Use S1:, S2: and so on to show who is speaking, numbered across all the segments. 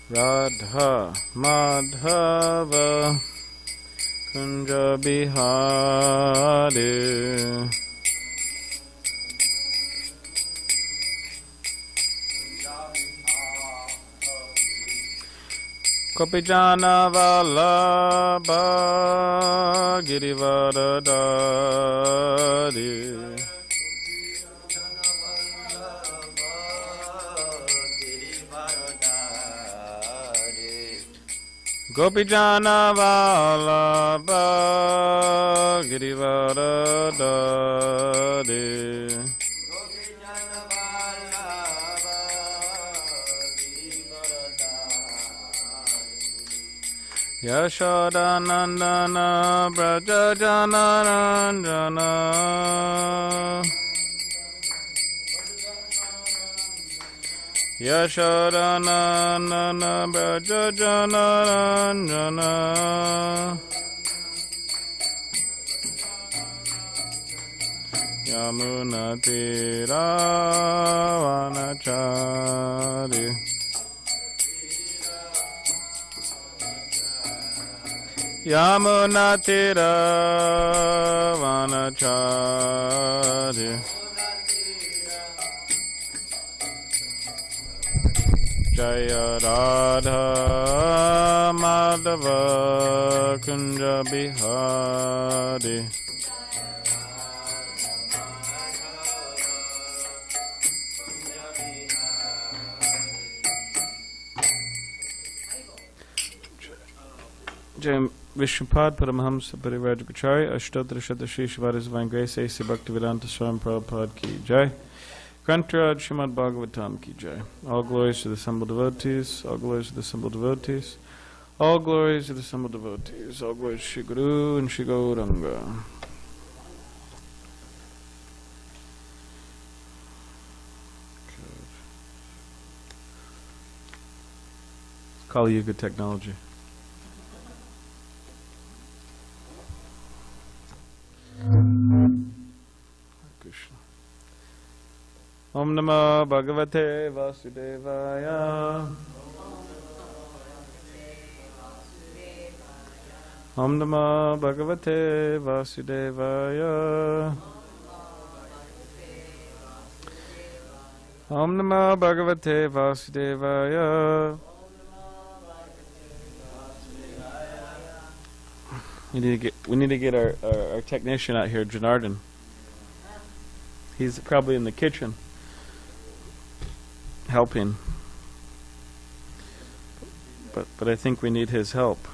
S1: Radha Madhava Kunja Bihari Kopijana Vallabha Girivaradari Gopijana Vallabha Girivaradari Yashoda Nandana Braja Jana Ranjana Yashoda Nandana Braja Jana Ranjana Yamuna Tira Vanachari Yamuna Tira Vanachari Jaya Radha Madhava Kunja Bihari Jai Vishnupad Paramahamsa Parivrajapacharya Ashtadra Shadashi Shivada's Divine Grace A.C. Bhaktivedanta Swami Prabhupada Ki Jai Grantaraj Srimad Bhagavatam Ki Jai. All glories to the assembled devotees, all glories to the assembled devotees, all glories to the assembled devotees, all glories to Shri Guru and Shri Gauranga. Kali Yuga technology. Krishna. Om Namo Bhagavate Vasudevaya. Om Namo Bhagavate Vasudevaya. Om Namo Bhagavate Vasudevaya. We need to get our technician out here, Janardhan. He's probably in the kitchen helping. But I think we need his help.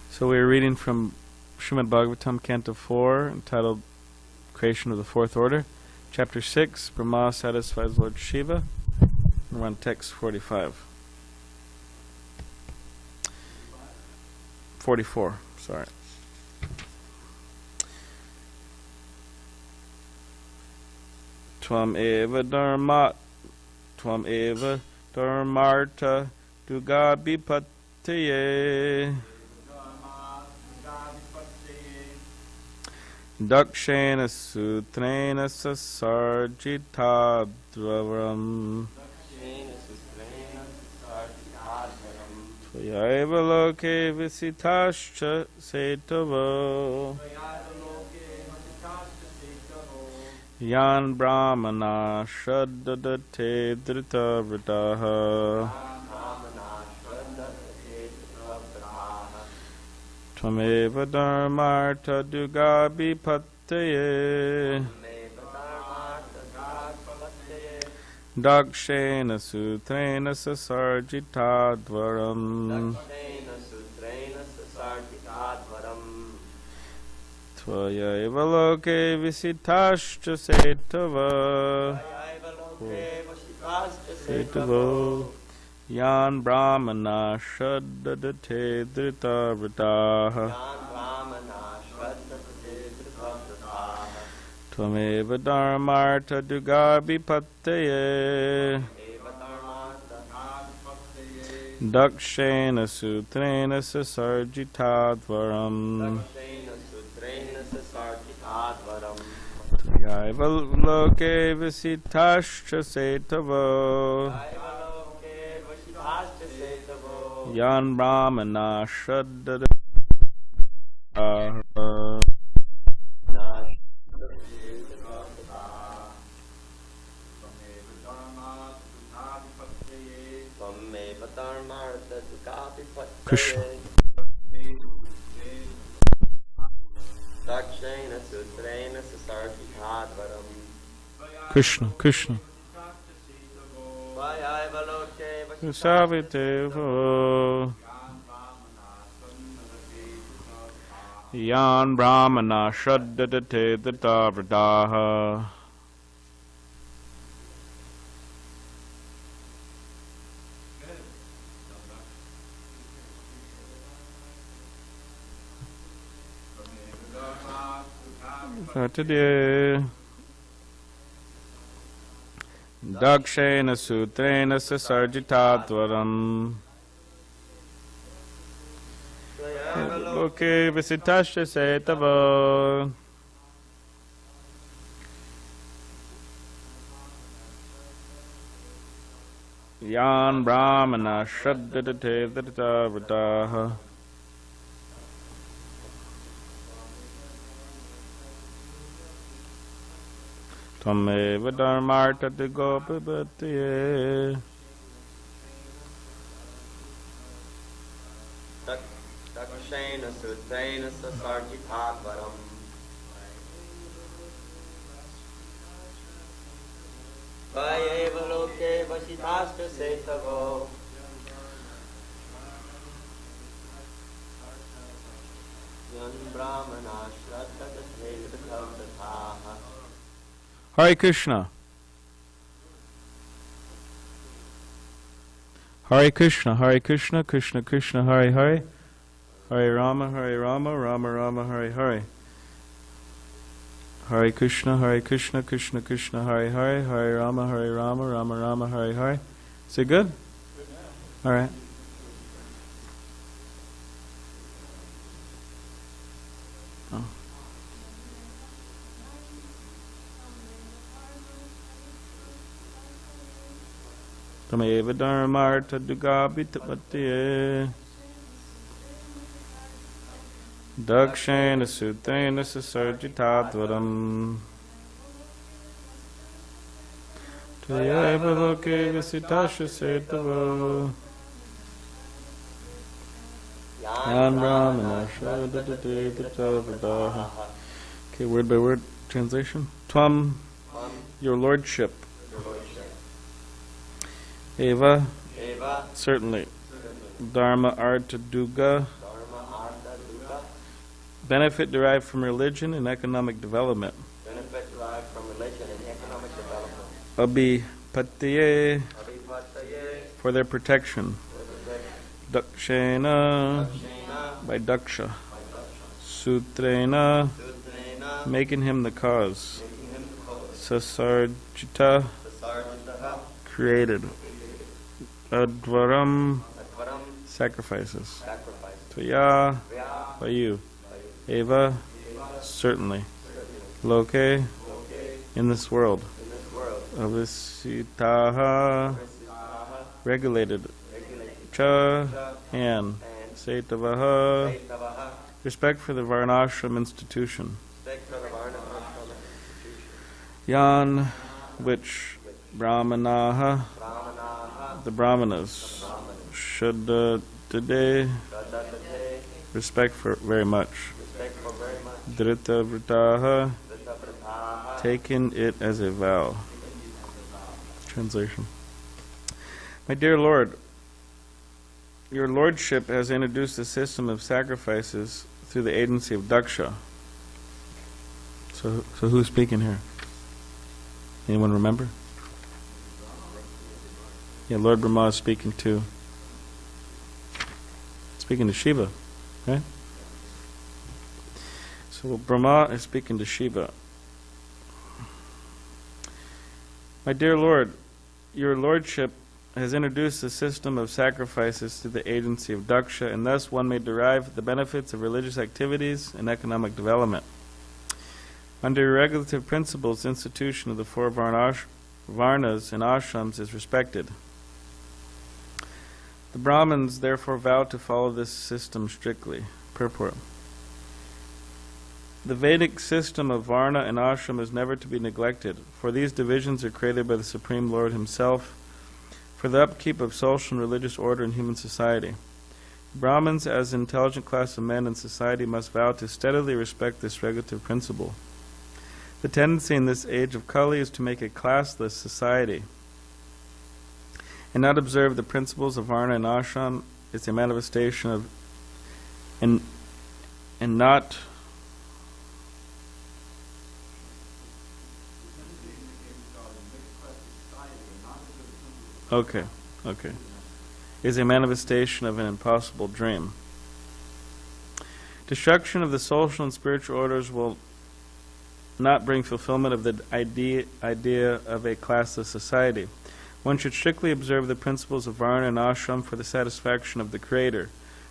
S1: So we are reading from Srimad Bhagavatam, Canto 4, entitled Creation of the Fourth Order, Chapter 6, Brahma satisfies Lord Shiva. We're on text 44, sorry. Tvam eva dharmarta dugabhipataye dakshena sutrena sasarjitadvaram Tvayaiva loke visitascha setavo Yan brahmana shaddadate dhritavrataha Tvameva dharmarta dugabhipataye Dakshena sutrena sasarjitadvaram Tvayaiva loke visitascha setava Yan brahmana shaddadate dhritavrataha Tvameva dharmarta dugabhipataye Dakshena sutrena sasarjitadvaram Loke visithascha setavo Yan Brahmana Shraddha Krishna. Krishna, Krishna. Savitevo Yan Brahmana Shraddhate Datavradaha. Today Dakshena Sutrena Sasarjitatvaram Loke Visitasya Setava Yan Brahmana Shraddhate Datavradaha Tameva Dharmarta de Gopibhatiye
S2: Dakshena Sutrena Sasarjitatvaram Vayeva Loke Vasitashta Setavo Yan Brahmana Shraddha Dataha.
S1: Hare Krishna. Hare Krishna, Hare Krishna, Krishna Krishna, Hare Hare, Hare Rama, Rama Rama, Hare Hare. Hare Krishna, Krishna Krishna, Hare Hare, Hare Rama, Rama Rama, Hare Hare. Is it good? All right. Oh. Tameva Dharmarta Dugabhitapatiye Dakshena Sutrena Sasarjitatvaram Tayeva Loke Visitasya Setavo Yan Brahmana Shraddhate Datavradaha. Okay, word by word translation. Tvam, your lordship. Eva, certainly. Dharma Artha Duga, benefit derived from religion and economic development. Abhipatiye, for their protection. Dakshena, by Daksha. Sutrena, making him the cause. Sasarjita, created. Advaram, sacrifices. Tvaya, by you. Eva, certainly. Loke, in this world. Avisitaha, regulated. Cha, and. Setavaha, respect for the Varnashram institution. Yan, which. Brahmanaha, the Brahmanas. Shraddha today, respect for very much. Dhrita vritaha, taken it as a vow. Translation. My dear Lord, your Lordship has introduced a system of sacrifices through the agency of Daksha. So who's speaking here? Anyone remember? Yeah, Lord Brahma is speaking to Shiva, right? So Brahma is speaking to Shiva. My dear Lord, your Lordship has introduced a system of sacrifices through the agency of Daksha, and thus one may derive the benefits of religious activities and economic development. Under regulative principles, the institution of the four varnas and ashrams is respected. The Brahmins therefore vow to follow this system strictly. Purport. The Vedic system of varna and ashram is never to be neglected, for these divisions are created by the Supreme Lord Himself for the upkeep of social and religious order in human society. Brahmins, as an intelligent class of men in society, must vow to steadily respect this regulative principle. The tendency in this age of Kali is to make a classless society, and not observe the principles of varna and ashram is a manifestation of and not is a manifestation of an impossible dream. Destruction of the social and spiritual orders will not bring fulfillment of the idea of a classless society. One should strictly observe the principles of varna and ashram for the satisfaction of the Creator.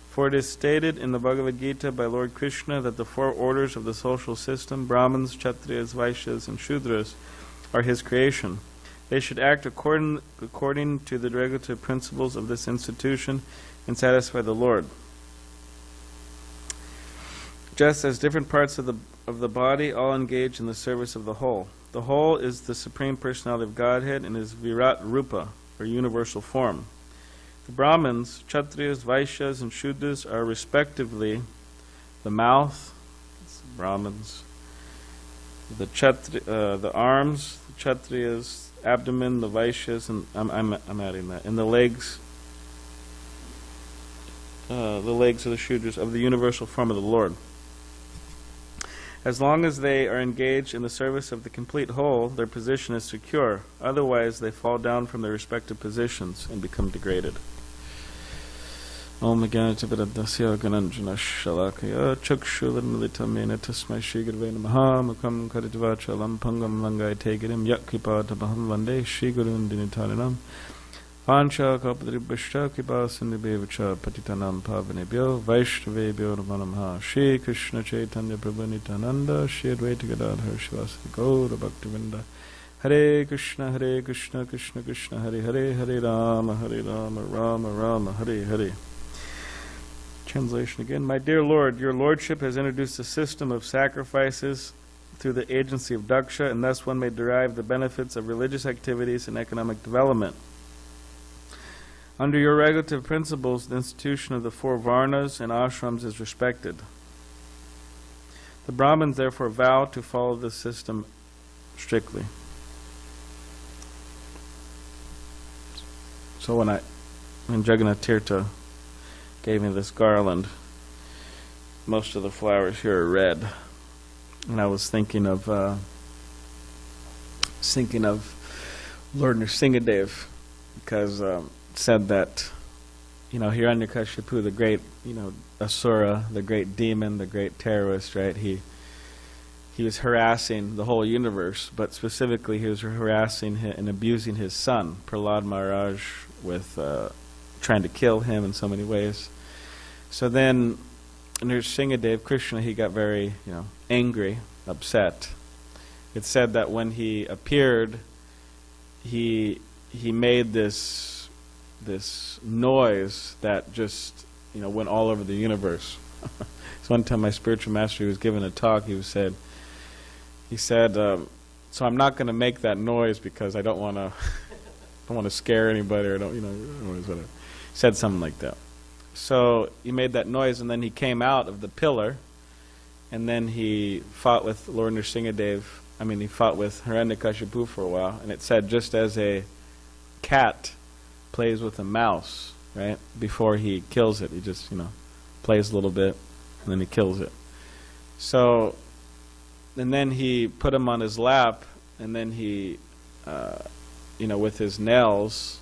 S1: For it is stated in the Bhagavad Gita by Lord Krishna that the four orders of the social system, Brahmins, Kshatriyas, Vaishyas, and Shudras, are His creation. They should act according to the regulative principles of this institution and satisfy the Lord. Just as different parts of the body all engage in the service of the whole. The whole is the Supreme Personality of Godhead and is Virat Rupa, or universal form. The Brahmins, Kshatriyas, Vaishyas, and Shudras are respectively the mouth, Brahmins, the arms, the Kshatriyas, abdomen, the Vaishyas, and I'm adding that, and the legs of the Shudras of the universal form of the Lord. As long as they are engaged in the service of the complete whole, their position is secure. Otherwise, they fall down from their respective positions and become degraded. Om Gyanativiradasya Gananjana Shalakaya Chakshulanmilitamena Tasmai Shigurve Namaha Mukam Karitvachalam Pangam Langai Tegirim Yakripa Tabaham Vande Shigurun Dinitarinam Pancha Kapadribhashta Kipasindhibevacha Patitanam Pavanebhyo Vaishnavebhyo Namanamha Shri Krishna Chaitanya Prabhu Nityananda Shri Advaita Gadadhar Shivasati Gaura Bhaktivinda Hare Krishna Krishna Krishna Hare Hare Hare Rama Rama Rama Hare Hare. Translation again. My dear Lord, your Lordship has introduced a system of sacrifices through the agency of daksha, and thus one may derive the benefits of religious activities and economic development. Under your regulative principles, the institution of the four varnas and ashrams is respected. The Brahmins therefore vow to follow this system strictly. So when Jagannath Tirtha gave me this garland, most of the flowers here are red, and I was thinking of Lord Nrsingadev, because it said that, Hiranyakashipu, the great, Asura, the great demon, the great terrorist, right? He was harassing the whole universe, but specifically he was harassing and abusing his son, Prahlad Maharaj, with trying to kill him in so many ways. So then Nrsingadev, Krishna, he got very, angry, upset. It said that when he appeared, he made this noise that just, went all over the universe. So one time my spiritual master, he was giving a talk, he said, so I'm not going to make that noise because I don't want to scare anybody, or whatever. He said something like that. So he made that noise, and then he came out of the pillar, and then he fought with Lord Nrsingadev. He fought with Hiranyakashipu for a while, and it said just as a cat plays with a mouse, right, before he kills it, he just, plays a little bit, and then he kills it. So, and then he put him on his lap, and then he, with his nails,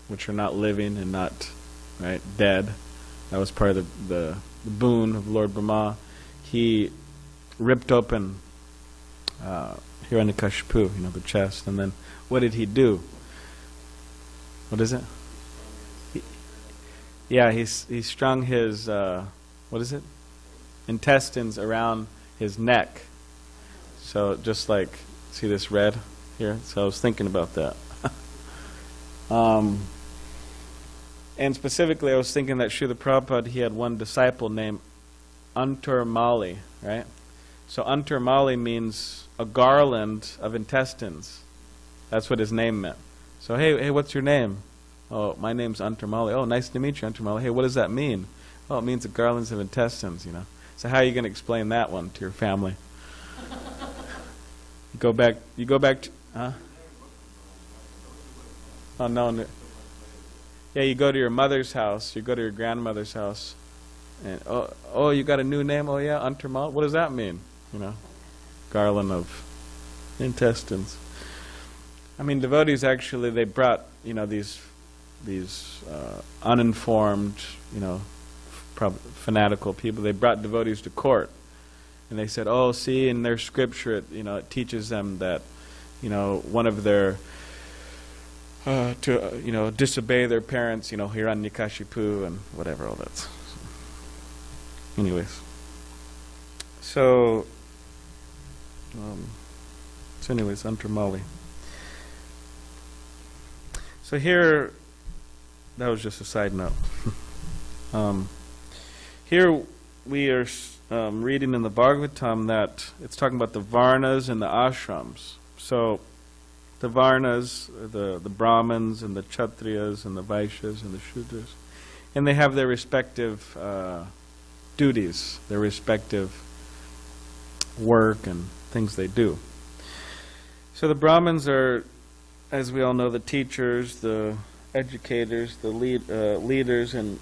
S1: which are not living and not, right, dead, that was part of the boon of Lord Brahma, he ripped open Hiranyakashipu, the chest, and then what did he do? What is it? He strung his, intestines around his neck. So just like, see this red here? So I was thinking about that. And specifically, I was thinking that Srila Prabhupada, he had one disciple named Antarmali, right? So Antarmali means a garland of intestines. That's what his name meant. So, hey, what's your name? Oh, my name's Antarmali. Oh, nice to meet you, Antarmali. Hey, what does that mean? Oh, it means a garlands of intestines, you know. So how are you going to explain that one to your family? You go back to, huh? Oh, no. Yeah, you go to your mother's house, you go to your grandmother's house, and oh, you got a new name? Oh yeah, Antarmali. What does that mean? You know, garland of intestines. I mean, devotees actually, they brought, you know, these uninformed, you know, fanatical people. They brought devotees to court, and they said, oh, see, in their scripture, it teaches them that, you know, one of their to disobey their parents, you know, Hiranyakashipu and whatever, all that. So, anyways, so Antarmali. So here, that was just a side note. Here we are reading in the Bhagavatam that it's talking about the Varnas and the Ashrams. So the Varnas, the Brahmins and the Kshatriyas and the Vaishyas and the Shudras, and they have their respective duties, their respective work and things they do. So the Brahmins are, as we all know, the teachers, the educators, the leaders and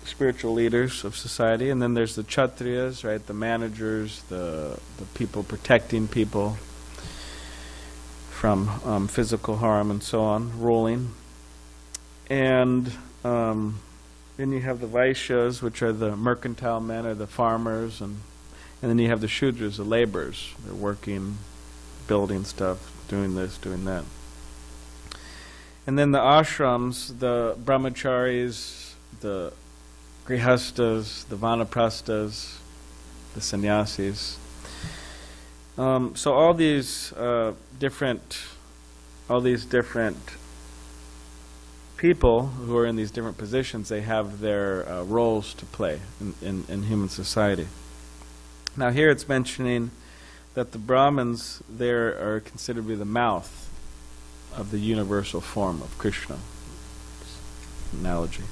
S1: spiritual leaders of society, and then there's the Kshatriyas, right, the managers, the people protecting people from physical harm and so on, ruling. And then you have the Vaishyas, which are the mercantile men or the farmers, and then you have the Shudras, the laborers. They're working, building stuff, doing this, doing that. And then the ashrams, the brahmacharis, the grihastas, the vanaprasthas, the sannyasis. So all these different people who are in these different positions, they have their roles to play in human society. Now here it's mentioning that the Brahmins there are considered to be the mouth of the universal form of Krishna. Analogy.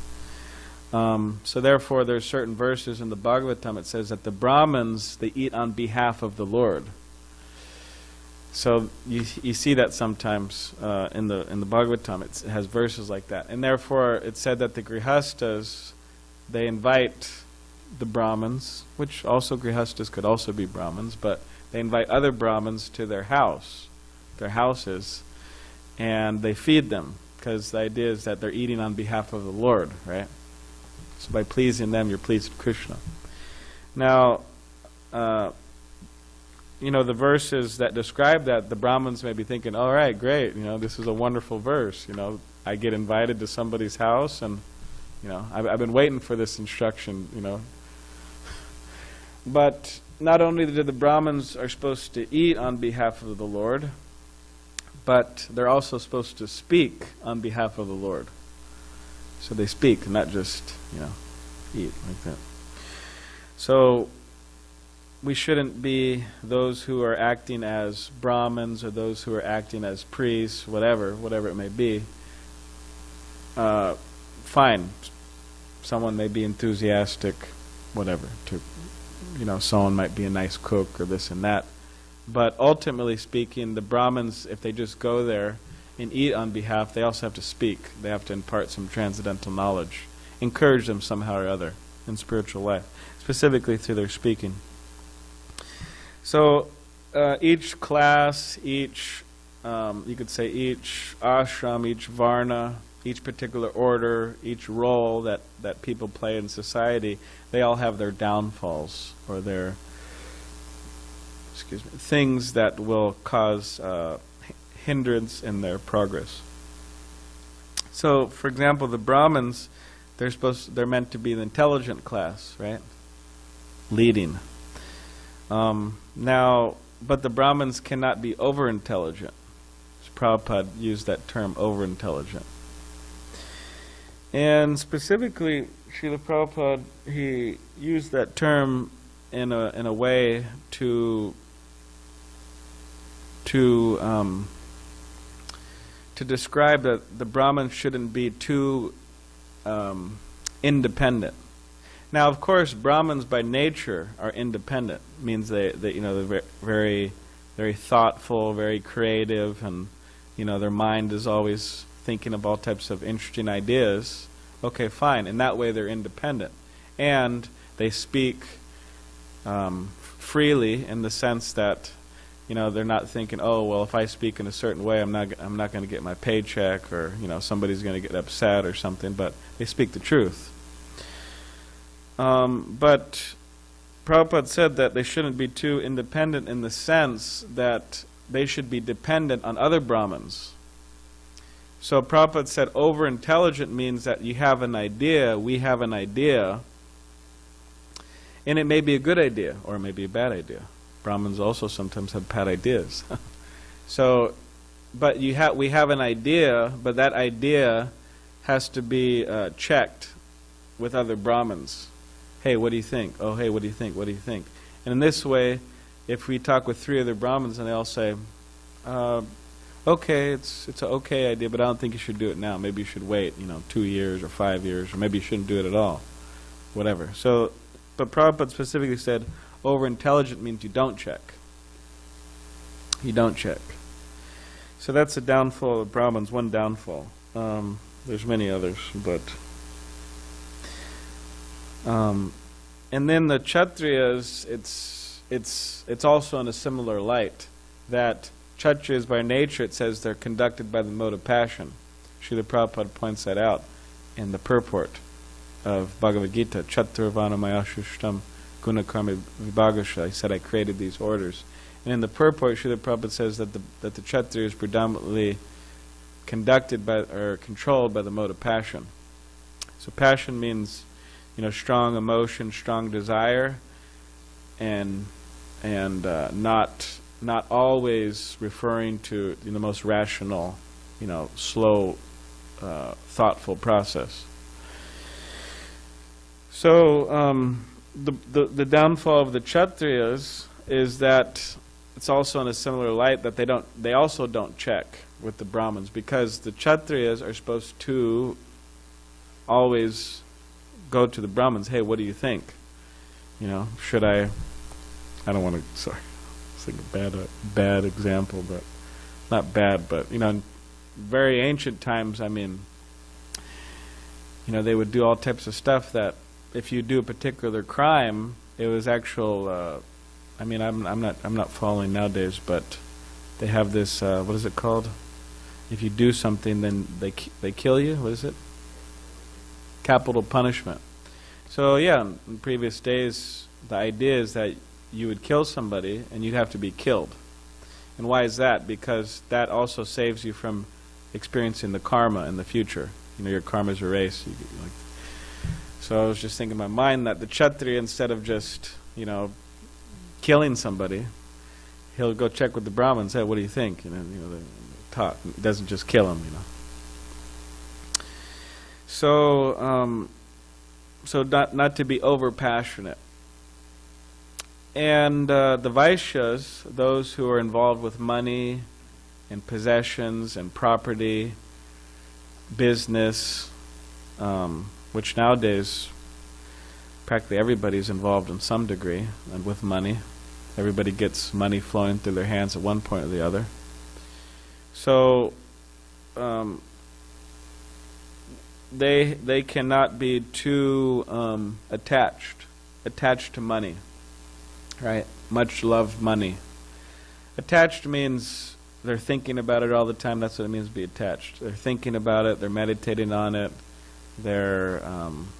S1: So therefore there's certain verses in the Bhagavatam, it says that the Brahmins, they eat on behalf of the Lord. So you see that sometimes in the Bhagavatam, it has verses like that. And therefore it's said that the grihastas, they invite the Brahmins, which also grihastas could also be Brahmins, but they invite other Brahmins to their houses, and they feed them, because the idea is that they're eating on behalf of the Lord, right? So by pleasing them, you're pleasing Krishna. Now, the verses that describe that, the Brahmins may be thinking, all right, great, this is a wonderful verse. I get invited to somebody's house, and, I've been waiting for this instruction, But not only do the Brahmins are supposed to eat on behalf of the Lord, but they're also supposed to speak on behalf of the Lord. So they speak, not just, eat like that. So we shouldn't be those who are acting as Brahmins or those who are acting as priests, whatever it may be. Fine. Someone may be enthusiastic, whatever, someone might be a nice cook or this and that. But ultimately speaking, the Brahmins, if they just go there and eat on behalf, they also have to speak. They have to impart some transcendental knowledge, encourage them somehow or other in spiritual life, specifically through their speaking. So each class, you could say each ashram, each varna, each particular order, each role that people play in society, they all have their downfalls or their things that will cause hindrance in their progress. So, for example, the Brahmins, they're meant to be the intelligent class, right? Leading. Now, the Brahmins cannot be over-intelligent. So Prabhupada used that term, over-intelligent. And specifically, Srila Prabhupada, he used that term in a way to describe that the Brahmins shouldn't be too independent. Now, of course, Brahmins by nature are independent. It means they're very, very thoughtful, very creative, and their mind is always thinking of all types of interesting ideas. Okay, fine. In that way, they're independent, and they speak freely in the sense that they're not thinking, oh well, if I speak in a certain way, I'm not going to get my paycheck, or somebody's going to get upset or something. But they speak the truth. But Prabhupada said that they shouldn't be too independent in the sense that they should be dependent on other Brahmins. So Prabhupada said over-intelligent means that you have an idea, we have an idea, and it may be a good idea, or it may be a bad idea. Brahmins also sometimes have bad ideas. So, but we have an idea, but that idea has to be checked with other Brahmins. Hey, what do you think? Oh, hey, what do you think? What do you think? And in this way, if we talk with 3 other Brahmins and they all say, okay, it's an okay idea, but I don't think you should do it now. Maybe you should wait, 2 years or 5 years, or maybe you shouldn't do it at all. Whatever. So, but Prabhupada specifically said, over-intelligent means you don't check. You don't check. So that's a downfall of Brahmins, one downfall. There's many others, but... and then the Kshatriyas, it's also in a similar light, that Kshatriyas by nature, it says they're conducted by the mode of passion. Srila Prabhupada points that out in the purport of Bhagavad Gita, Chaturvanamaya Shushtam Gunakarma Vibhagasha. He said, I created these orders. And in the purport, Srila Prabhupada says that the Kshatriya is predominantly conducted by, or controlled by the mode of passion. So passion means strong emotion, strong desire, and not always referring to the most rational, slow, thoughtful process. So the downfall of the Kshatriyas is that it's also in a similar light that they also don't check with the Brahmins, because the Kshatriyas are supposed to always go to the Brahmins. Hey, what do you think? Should I don't want to. Sorry, it's like a bad example, but not bad. But in very ancient times, they would do all types of stuff that if you do a particular crime, it was actual. I'm not following nowadays, but they have this. What is it called? If you do something, then they kill you. What is it? Capital punishment. So yeah, in previous days, the idea is that you would kill somebody and you'd have to be killed. And why is that? Because that also saves you from experiencing the karma in the future. Your karma's erased. So I was just thinking in my mind that the Kshatriya, instead of just killing somebody, he'll go check with the Brahmins. Hey, what do you think? They talk. It doesn't just kill him. So not to be over passionate. And the Vaishyas, those who are involved with money and possessions and property, business, which nowadays practically everybody's involved in some degree and with money. Everybody gets money flowing through their hands at one point or the other. So they cannot be too attached to money, right? Much loved money. Attached means they're thinking about it all the time. That's what it means to be attached. They're thinking about it. They're meditating on it. They're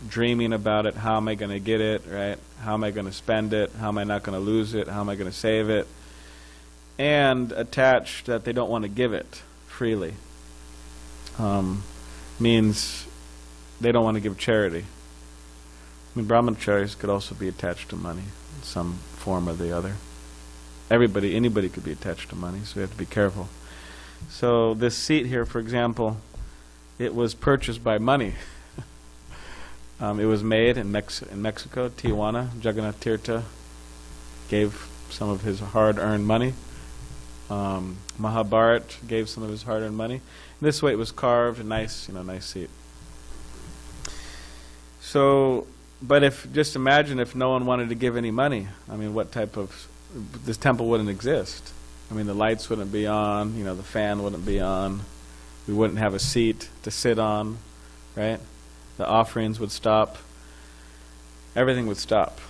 S1: dreaming about it. How am I going to get it, right? How am I going to spend it? How am I not going to lose it? How am I going to save it? And attached that they don't want to give it freely. Means they don't want to give charity. Brahmacharis could also be attached to money in some form or the other. anybody could be attached to money, so we have to be careful. So this seat here, for example, it was purchased by money. It was made in Mexico, Tijuana. Jagannath Tirtha gave some of his hard-earned money. Mahabharat gave some of his hard-earned money. This way it was carved, a nice seat. So, but just imagine if no one wanted to give any money. I mean, this temple wouldn't exist. I mean, the lights wouldn't be on, the fan wouldn't be on. We wouldn't have a seat to sit on, right? The offerings would stop. Everything would stop.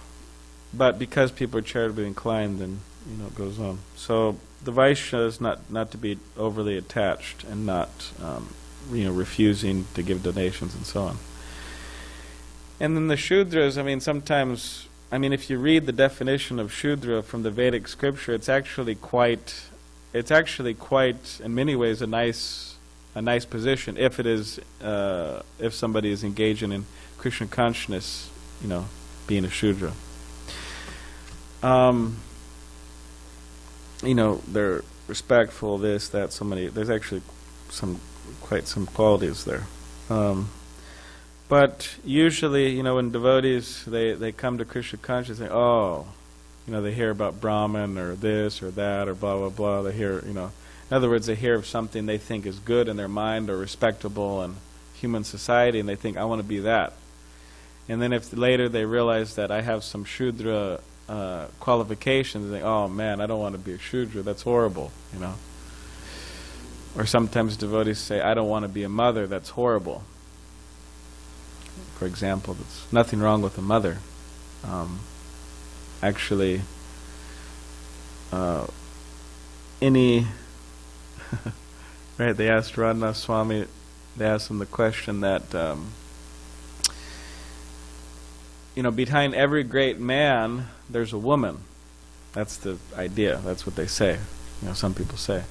S1: But because people are charitably inclined, then, it goes on. So the Vaishya is not to be overly attached and not, refusing to give donations and so on. And then the Shudras, sometimes, if you read the definition of Shudra from the Vedic scripture, it's actually quite, in many ways, a nice position if it is, if somebody is engaging in Krishna consciousness, being a Shudra. They're respectful, this, that, there's actually quite some qualities there. But usually, when devotees, they come to Krishna consciousness, they hear about Brahman or this or that or blah, blah, blah. They hear, in other words, they hear of something they think is good in their mind or respectable in human society, and they think, I want to be that. And then if later they realize that I have some Shudra qualifications, they think, oh man, I don't want to be a Shudra, that's horrible, Or sometimes devotees say, I don't want to be a mother, that's horrible. For example, there's nothing wrong with a mother. Actually, right, they asked Radhanath Swami, they asked him the question that, behind every great man, there's a woman. That's the idea, that's what they say. Some people say.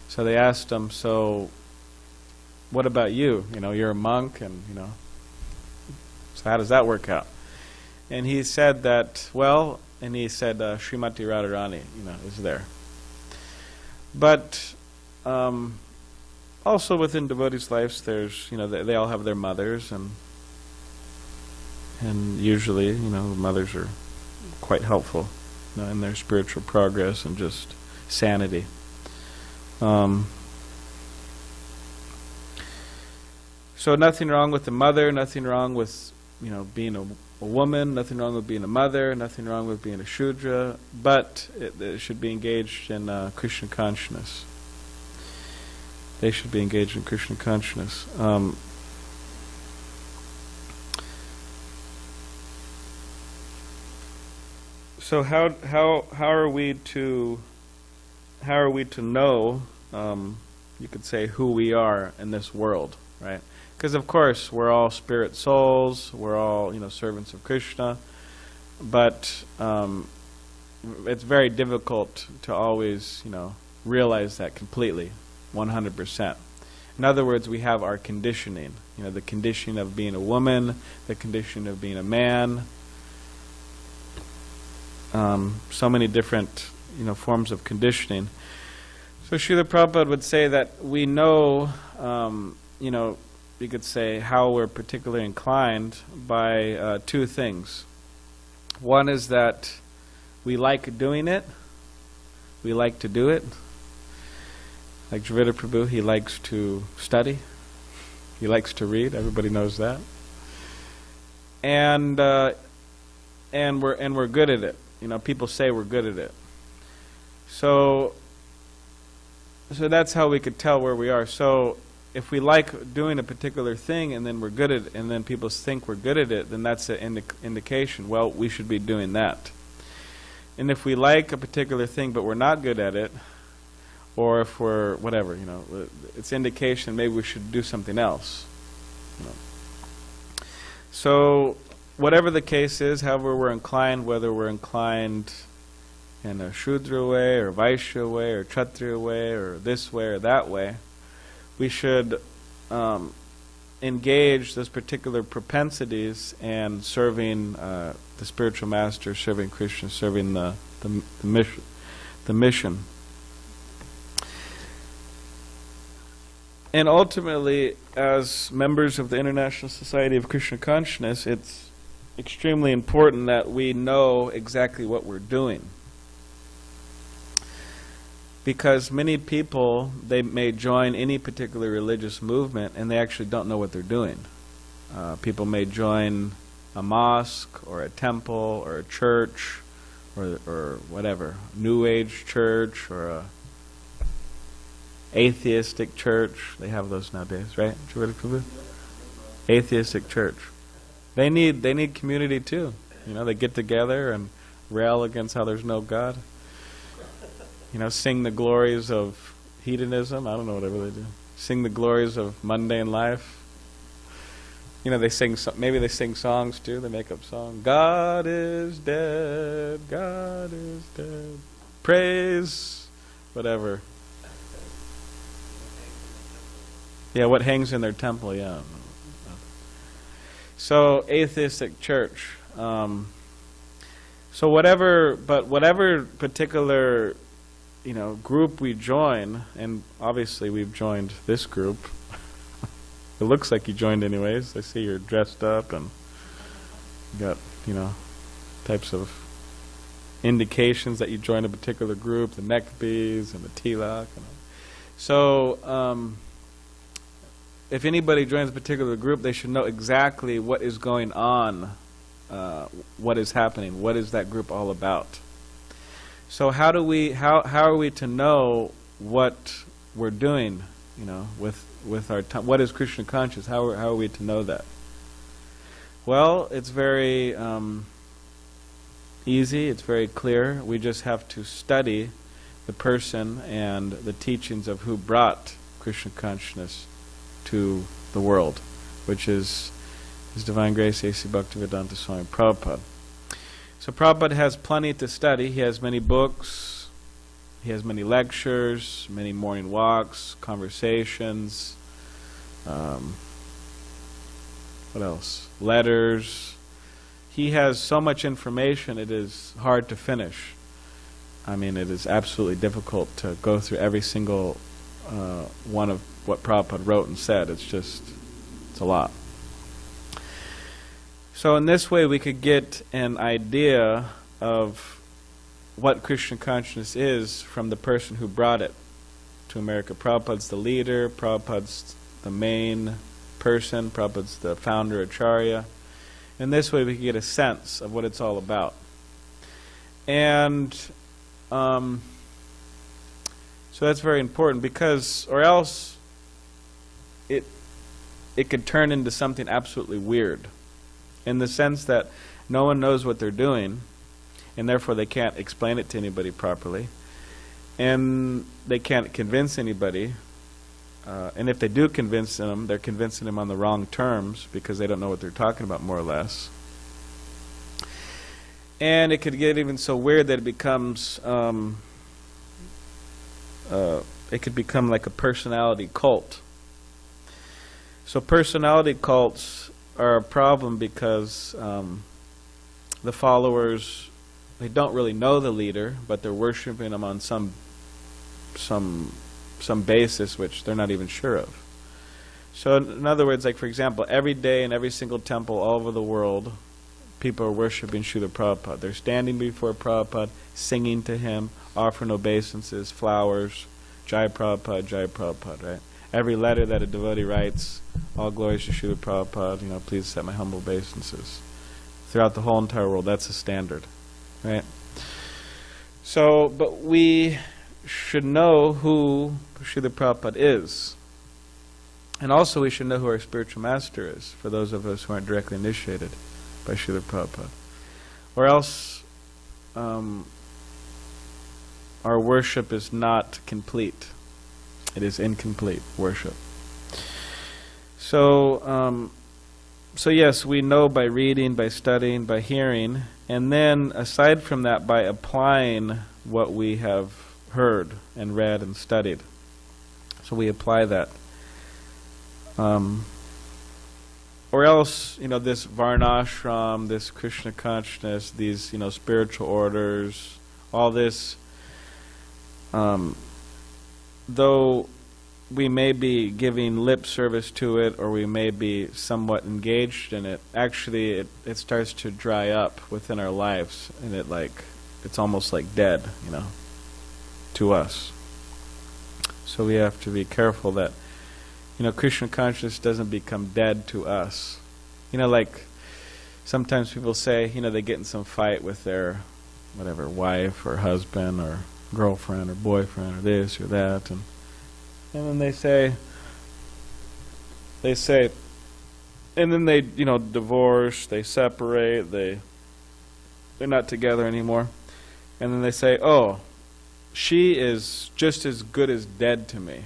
S1: So they asked him, so what about you? You're a monk, and, so how does that work out? And he said that, Srimati Radharani, is there. But also within devotees' lives, there's, they all have their mothers, and usually, mothers are quite helpful, in their spiritual progress and just sanity. So nothing wrong with the mother, nothing wrong with being a woman, nothing wrong with being a mother, nothing wrong with being a Shudra, but it should be engaged in Krishna consciousness. They should be engaged in Krishna consciousness. So how are we to know? You could say who we are in this world, right? Because of course we're all spirit souls, we're all servants of Krishna, but it's very difficult to always realize that completely, 100%. In other words, we have our conditioning, the conditioning of being a woman, the conditioning of being a man, so many different forms of conditioning. So Srila Prabhupada would say that we know, you could say how we're particularly inclined by two things. One is that we like doing it. We like to do it. Like Dravida Prabhu, he likes to study. He likes to read. Everybody knows that. And we're good at it. People say we're good at it. So that's how we could tell where we are. So if we like doing a particular thing and then we're good at it, and then people think we're good at it, then that's an indication, well, we should be doing that. And if we like a particular thing but we're not good at it, or if we're whatever, it's indication maybe we should do something else. So whatever the case is, however we're inclined, whether we're inclined in a Shudra way, or Vaishya way, or Kshatriya way, or this way or that way, we should engage those particular propensities and serving the spiritual master, serving Krishna, serving the mission, the mission. And ultimately, as members of the International Society of Krishna Consciousness, it's extremely important that we know exactly what we're doing. Because many people, they may join any particular religious movement and they actually don't know what they're doing. People may join a mosque or a temple or a church or whatever, New Age church or a atheistic church. They have those nowadays, right? Prabhu? Atheistic church. They need community too. They get together and rail against how there's no God. Sing the glories of hedonism. I don't know, whatever they do. Sing the glories of mundane life. They sing. Maybe they sing songs too. They make up songs. God is dead. God is dead. Praise, whatever. Yeah, what hangs in their temple? Yeah. So atheistic church. So whatever particular group we join, and obviously we've joined this group. It looks like you joined anyways. I see you're dressed up and you got, types of indications that you joined a particular group, the neckbees and the tilak. So, if anybody joins a particular group, they should know exactly what is going on, what is happening, what is that group all about. So how are we to know what we're doing, with our time? What is Krishna conscious? How are we to know that? Well, it's very easy. It's very clear. We just have to study the person and the teachings of who brought Krishna consciousness to the world, which is His Divine Grace A.C. Bhaktivedanta Swami Prabhupada. So Prabhupada has plenty to study. He has many books, he has many lectures, many morning walks, conversations, what else? Letters. He has so much information, it is hard to finish. I mean, it is absolutely difficult to go through every single one of what Prabhupada wrote and said. It's a lot. So in this way we could get an idea of what Krishna consciousness is from the person who brought it to America. Prabhupada's the leader, Prabhupada's the main person, Prabhupada's the founder, Acharya. In this way we could get a sense of what it's all about. And so that's very important, because or else it could turn into something absolutely weird, in the sense that no one knows what they're doing, and therefore they can't explain it to anybody properly, and they can't convince anybody, and if they do convince them, they're convincing them on the wrong terms, because they don't know what they're talking about, more or less. And it could get even so weird that it becomes it could become like a personality cult. So personality cults are a problem because the followers, they don't really know the leader, but they're worshiping him on some basis which they're not even sure of. So in other words, like for example, every day in every single temple all over the world, people are worshiping Srila Prabhupada. They're standing before Prabhupada, singing to him, offering obeisances, flowers, Jai Prabhupada, right? Every letter that a devotee writes, all glories to Srila Prabhupada, please accept my humble obeisances. Throughout the whole entire world, that's the standard, right? So, but we should know who Srila Prabhupada is. And also we should know who our spiritual master is, for those of us who aren't directly initiated by Srila Prabhupada. Or else our worship is not complete. It is incomplete worship. So, so yes, we know by reading, by studying, by hearing, and then aside from that, by applying what we have heard and read and studied. So we apply that. Or else, this varnashram, this Krishna consciousness, these, spiritual orders, all this, though we may be giving lip service to it, or we may be somewhat engaged in it, actually it starts to dry up within our lives, and it's almost like dead, to us. So we have to be careful that, Krishna consciousness doesn't become dead to us. Like sometimes people say, they get in some fight with their whatever wife or husband or girlfriend or boyfriend or this or that, and then they say, and then they, divorce, they separate, they're not together anymore, and then they say, oh, she is just as good as dead to me,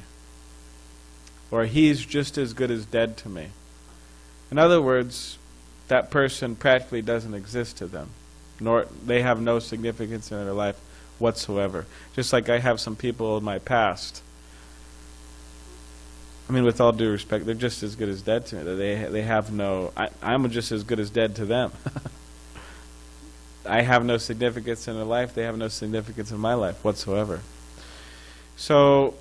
S1: or he's just as good as dead to me. In other words, that person practically doesn't exist to them, nor they have no significance in their life whatsoever. Just like I have some people in my past, with all due respect, they're just as good as dead to me. They have no, I'm just as good as dead to them. I have no significance in their life, they have no significance in my life whatsoever. So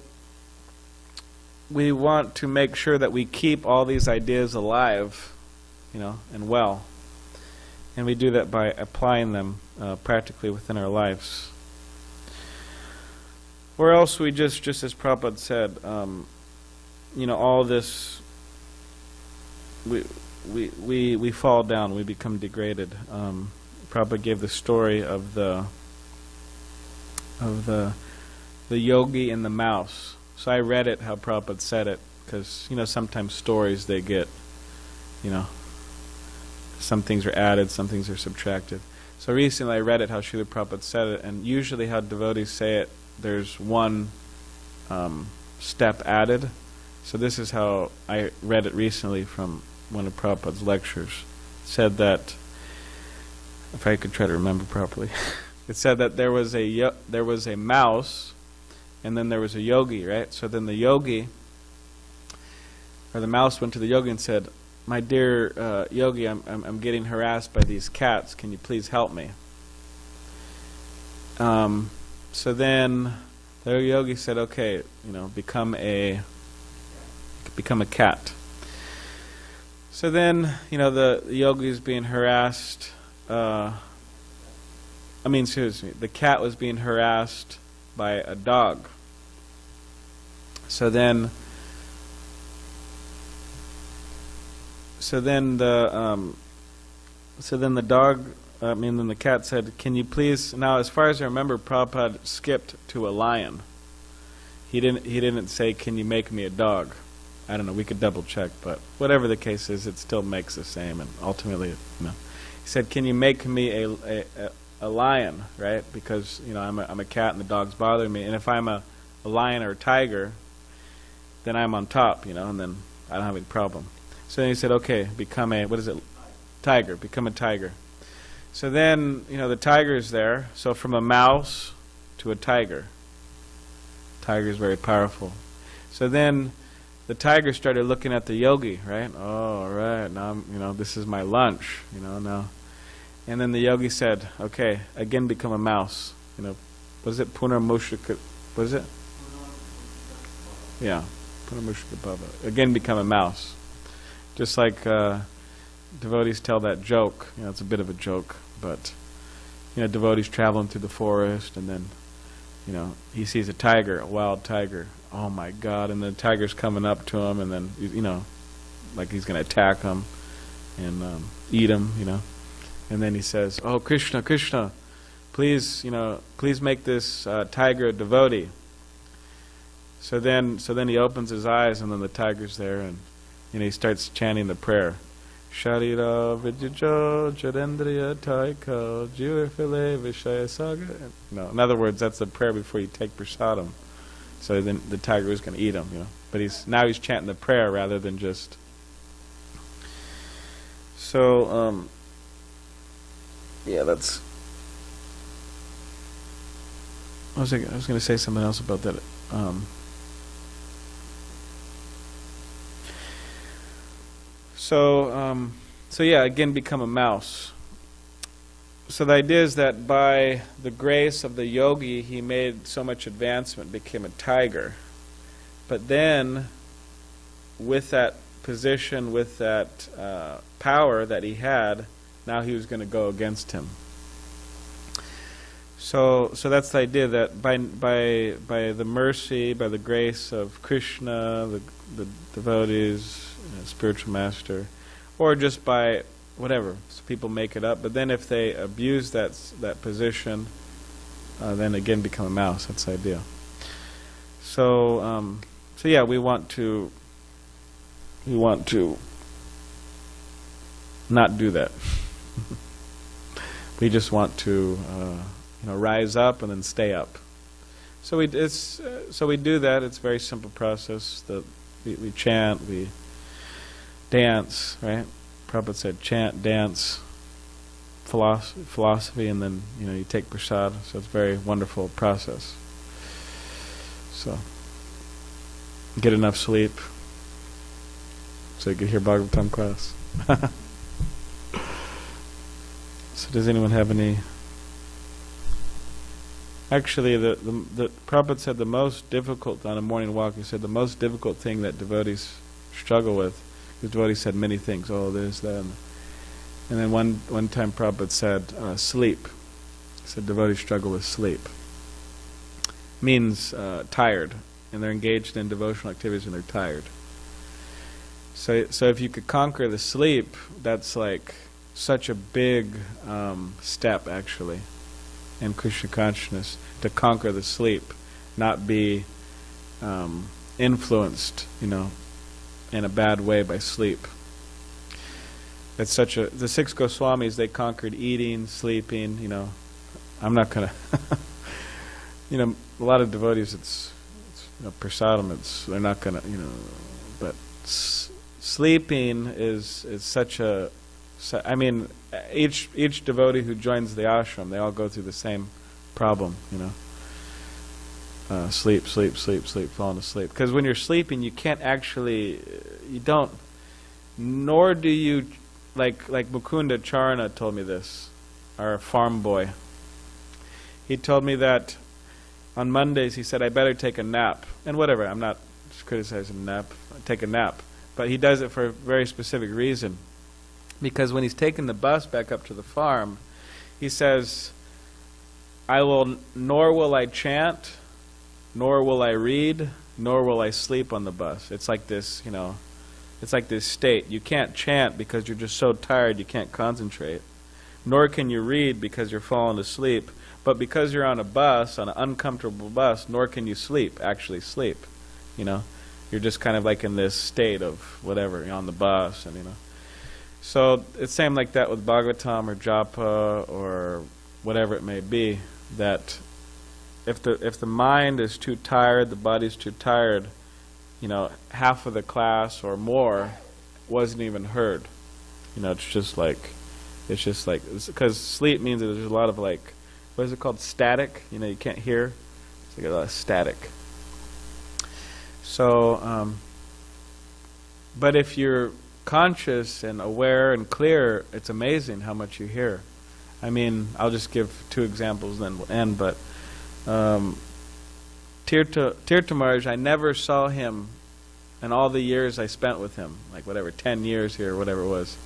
S1: we want to make sure that we keep all these ideas alive, and well. And we do that by applying them practically within our lives. Or else we just as Prabhupada said, all this, we fall down, we become degraded. Prabhupada gave the story of the yogi and the mouse. So I read it how Prabhupada said it, because sometimes stories, they get, some things are added, some things are subtracted. So recently I read it how Srila Prabhupada said it, and usually how devotees say it, there's one step added. So this is how I read it recently from one of Prabhupada's lectures. It said that, if I could try to remember properly, it said that there was a mouse, and then there was a yogi, right? So then the yogi, or the mouse, went to the yogi and said, "My dear yogi, I'm getting harassed by these cats. Can you please help me?" So then the yogi said, "Okay, become a cat." So then, the yogi is being harassed. The cat was being harassed by a dog. So then the cat said, "Can you please?" Now, as far as I remember, Prabhupada skipped to a lion. He didn't say, "Can you make me a dog?" I don't know. We could double check, but whatever the case is, it still makes the same, and ultimately, He said, "Can you make me a lion?" Right? Because I'm a cat and the dog's bothering me, and if I'm a lion or a tiger, then I'm on top, and then I don't have any problem. So then he said, "Okay, become a tiger. Become a tiger." So then the tiger's there. So from a mouse to a tiger. Tiger is very powerful. So then the tiger started looking at the yogi, right? Oh, all right, now this is my lunch, now. And then the yogi said, "Okay, again become a mouse." Was it Punarmushika? Was it? Yeah, Punarmushika Bhava. Again become a mouse. Just like devotees tell that joke. It's a bit of a joke, but devotees traveling through the forest, and then he sees a tiger, a wild tiger. Oh my God! And the tiger's coming up to him, and then like he's going to attack him and eat him. And then he says, "Oh Krishna, Krishna, please make this tiger a devotee." So then he opens his eyes, and then the tiger's there, and he starts chanting the prayer. Sharira Vijajo Jarendriya Taiko Jivarfile Vishaya Saga. No, in other words, that's the prayer before you take prasadam. So then the tiger was going to eat him, But he's chanting the prayer rather than just. So that's. I was going to say something else about that. So again, become a mouse. So the idea is that by the grace of the yogi, he made so much advancement, became a tiger. But then, with that position, with that power that he had, now he was going to go against him. So that's the idea, that by the mercy, by the grace of Krishna, the devotees, spiritual master, or just by whatever, so people make it up. But then if they abuse that position, then again become a mouse. That's the idea. So yeah, we want to not do that. We just want to rise up and then stay up. So we do that. It's a very simple process. That we chant, we dance, right? Prabhupada said chant, dance, philosophy, and then you take prasad. So it's a very wonderful process. So get enough sleep so you can hear Bhagavatam class. So does anyone have any? Actually, the Prabhupada said the most difficult, on a morning walk, he said the most difficult thing that devotees struggle with, because devotees said many things, this, that, and then one time Prabhupada said sleep. He said devotees struggle with sleep. Means tired, and they're engaged in devotional activities and they're tired. So if you could conquer the sleep, that's like such a big step, actually, in Krishna consciousness, to conquer the sleep, not be influenced, in a bad way by sleep. It's the 6 Goswamis, they conquered eating, sleeping, I'm not gonna a lot of devotees, it's prasadam, they're not gonna, but sleeping is such a, each devotee who joins the ashram, they all go through the same problem, sleep, falling asleep. Because when you're sleeping, you can't actually, nor do you, like Mukunda Charana told me this, our farm boy. He told me that on Mondays, he said, I better take a nap. And whatever, I'm not just criticizing nap, take a nap. But he does it for a very specific reason. Because when he's taking the bus back up to the farm, he says, nor will I chant, nor will I read, nor will I sleep on the bus. It's like this, it's like this state. You can't chant because you're just so tired you can't concentrate. Nor can you read because you're falling asleep. But because you're on a bus, on an uncomfortable bus, nor can you actually sleep. You're just kind of like in this state of whatever, you're on the bus, and So it's same like that with Bhagavatam or Japa or whatever it may be, that if the mind is too tired, the body's too tired, half of the class or more wasn't even heard. It's just like, because sleep means that there's a lot of what is it called, static? You can't hear. It's like a lot of static. So, but if you're conscious and aware and clear, it's amazing how much you hear. I'll just give 2 examples, then we'll end. But Tirtha Maharaj, I never saw him in all the years I spent with him, 10 years here, or whatever it was.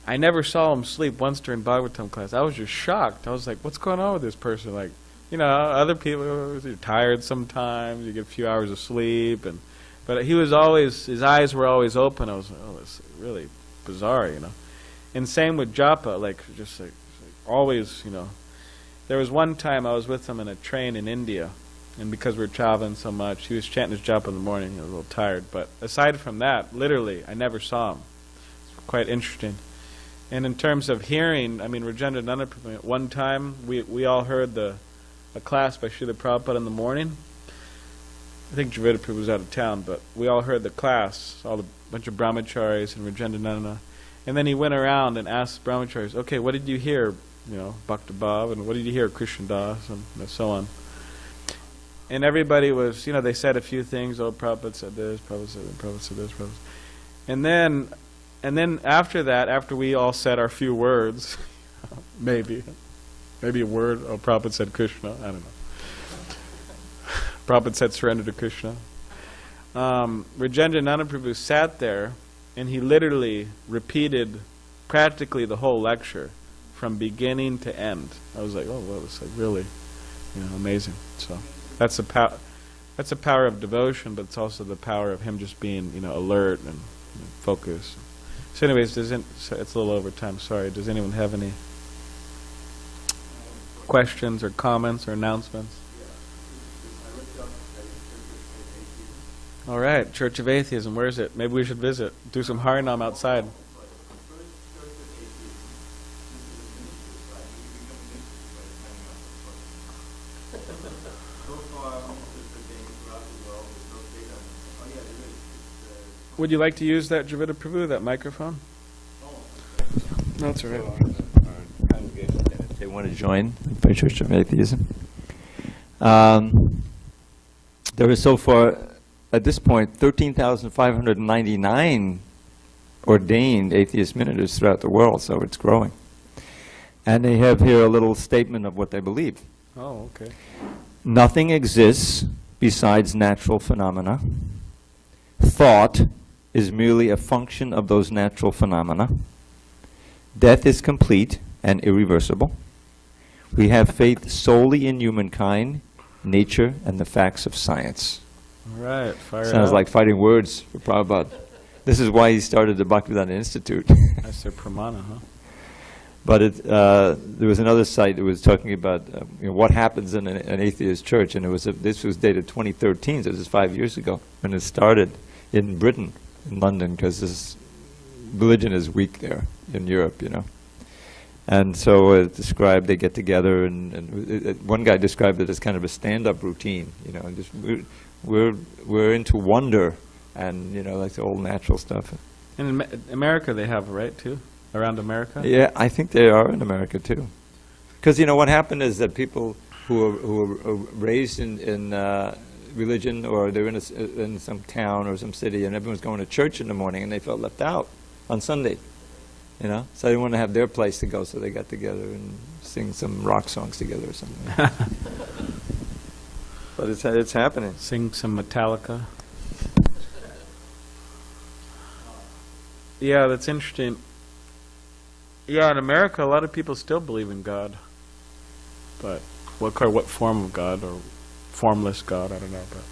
S1: I never saw him sleep once during Bhagavatam class. I was just shocked. I was like, what's going on with this person? Other people, you're tired sometimes, you get a few hours of sleep, but he was always, his eyes were always open. I was like, oh, that's really bizarre, And same with Japa, always, There was one time I was with him in a train in India, and because we were traveling so much, he was chanting his Japa in the morning. I was a little tired, but aside from that, literally, I never saw him. It's quite interesting. And in terms of hearing, Rajendra Nanda, one time we all heard a class by Srila Prabhupada in the morning. I think Javeda Prabhu was out of town, but we all heard the class, a bunch of brahmacharis and Rajendra Nanda. And then he went around and asked brahmacharis, okay, what did you hear, Bhakta Bhav, and what did you hear, Krishna Das, and so on. And everybody was, they said a few things, Prabhupada said this, Prabhupada said this, Prabhupada said this, Prabhupada. And then after that, after we all said our few words, Maybe a word. Oh, Prabhupada said Krishna. I don't know. Prabhupada said surrender to Krishna. Rajendranath Prabhu sat there and he literally repeated practically the whole lecture from beginning to end. I was like, oh, well, it's like really, amazing. So that's the power. That's the power of devotion, but it's also the power of him just being, alert and focused. So, anyways, it's a little over time. Sorry. Does anyone have any questions or comments or announcements? All right, Church of Atheism. Where is it? Maybe we should visit. Do some Harinam outside. Would you like to use that, Javita Prabhu, that microphone? No, that's all right.
S3: Our congregation, if they want to join the Church of Atheism. There is so far, at this point, 13,599 ordained atheist ministers throughout the world, so it's growing. And they have here a little statement of what they believe.
S1: Oh, okay.
S3: Nothing exists besides natural phenomena. Thought is merely a function of those natural phenomena. Death is complete and irreversible. We have faith solely in humankind, nature, and the facts of science.
S1: All right, fire
S3: Sounds
S1: out.
S3: like fighting words for Prabhupada. This is why he started the Bhaktivedanta Institute.
S1: That's their pramana, huh?
S3: But there was another site that was talking about what happens in an atheist church, and this was dated 2013, so this is 5 years ago, when it started in Britain, in London, because this religion is weak there in Europe, And so it described they get together, and one guy described it as kind of a stand-up routine, and just we're into wonder and like the old natural stuff.
S1: And in America they have, right, too? Around America?
S3: Yeah, I think they are in America too. Because what happened is that people who are raised in religion, or they're in some town or some city, and everyone's going to church in the morning, and they felt left out on Sunday. So they didn't want to have their place to go, so they got together and sing some rock songs together or something. But it's happening.
S1: Sing some Metallica. Yeah, that's interesting. Yeah, in America, a lot of people still believe in God. But what form of God, or formless God, I don't know. But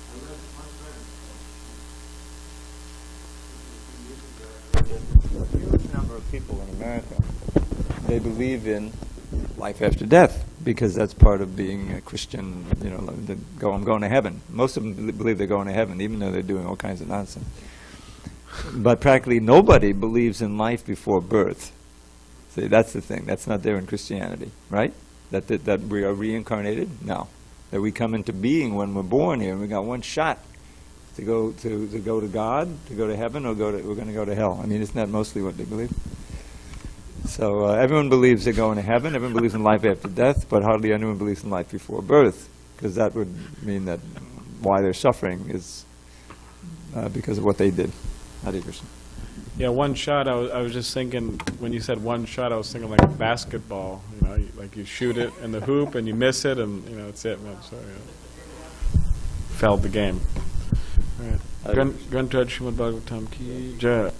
S3: A huge number of people in America, they believe in life after death, because that's part of being a Christian, I'm going to heaven. Most of them believe they're going to heaven, even though they're doing all kinds of nonsense. But practically nobody believes in life before birth. See, that's the thing. That's not there in Christianity, right? That we are reincarnated? No. That we come into being when we're born here, and we got one shot to go to God, to go to heaven, or we're going to go to hell. I mean, isn't that mostly what they believe? So everyone believes they're going to heaven. Everyone believes in life after death, but hardly anyone believes in life before birth, because that would mean that why they're suffering is because of what they did. Hare Krishna.
S1: yeah, one shot. I was just thinking, when you said one shot, I was thinking like a basketball. Like you shoot it in the hoop and you miss it, and it's it, man. So failed the game. All right. Grantaraj Srimad Bhagavatam ki jai.